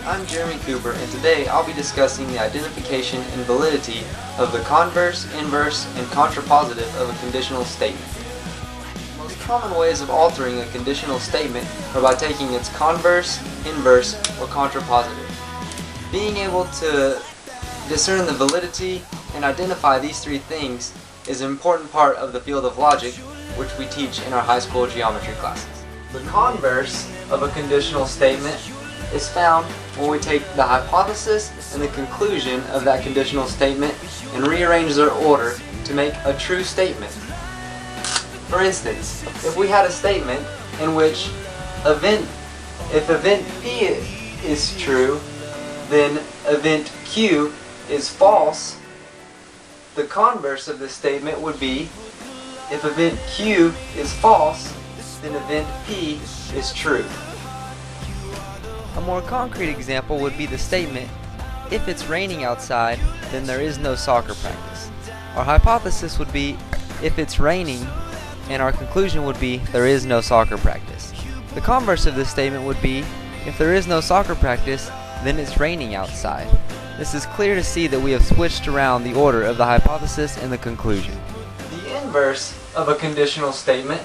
I'm Jeremy Cooper, and today I'll be discussing the identification and validity of the converse, inverse, and contrapositive of a conditional statement. The most common ways of altering a conditional statement are by taking its converse, inverse, or contrapositive. Being able to discern the validity and identify these three things is an important part of the field of logic, which we teach in our high school geometry classes. The converse of a conditional statement is found when we take the hypothesis and the conclusion of that conditional statement and rearrange their order to make a true statement. For instance, if we had a statement in which if event P is true, then event Q is false, the converse of this statement would be if event Q is false, then event P is true. A more concrete example would be the statement, if it's raining outside, then there is no soccer practice. Our hypothesis would be, if it's raining, and our conclusion would be, there is no soccer practice. The converse of this statement would be, if there is no soccer practice, then it's raining outside. This is clear to see that we have switched around the order of the hypothesis and the conclusion. The inverse of a conditional statement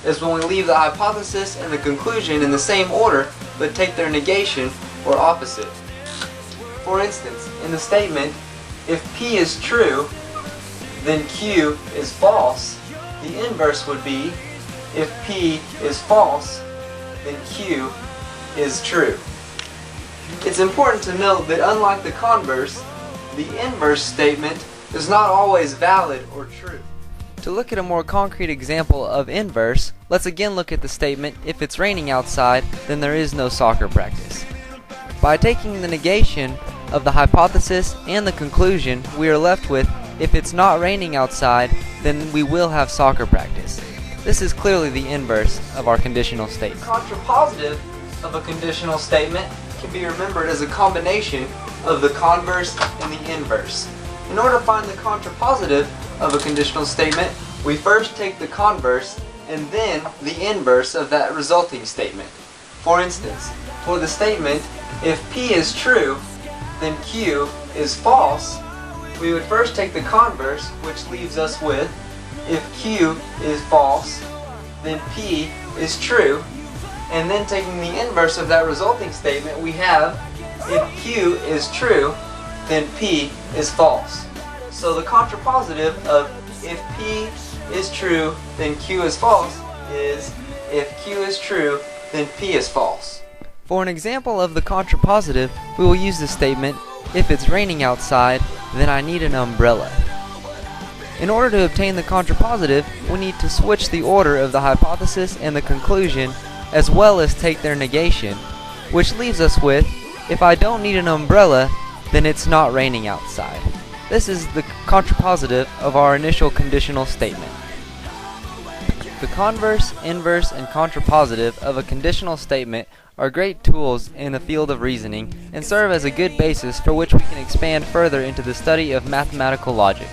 is when we leave the hypothesis and the conclusion in the same order but take their negation or opposite. For instance, in the statement, if P is true, then Q is false, the inverse would be, if P is false, then Q is true. It's important to note that unlike the converse, the inverse statement is not always valid or true. To look at a more concrete example of inverse, let's again look at the statement, if it's raining outside, then there is no soccer practice. By taking the negation of the hypothesis and the conclusion, we are left with, if it's not raining outside, then we will have soccer practice. This is clearly the inverse of our conditional statement. The contrapositive of a conditional statement can be remembered as a combination of the converse and the inverse. In order to find the contrapositive of a conditional statement, we first take the converse and then the inverse of that resulting statement. For instance, for the statement, if P is true, then Q is false, we would first take the converse, which leaves us with, if Q is false, then P is true, and then taking the inverse of that resulting statement, we have, if Q is true, then P is false. So the contrapositive of if P is true, then Q is false is if Q is true, then P is false. For an example of the contrapositive, we will use the statement, if it's raining outside, then I need an umbrella. In order to obtain the contrapositive, we need to switch the order of the hypothesis and the conclusion, as well as take their negation, which leaves us with, if I don't need an umbrella, then it's not raining outside. This is the contrapositive of our initial conditional statement. The converse, inverse, and contrapositive of a conditional statement are great tools in the field of reasoning and serve as a good basis for which we can expand further into the study of mathematical logic.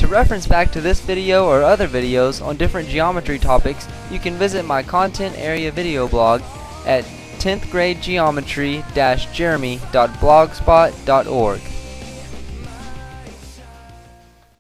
To reference back to this video or other videos on different geometry topics, you can visit my content area video blog at 10thgradegeometry-jeremy.blogspot.org.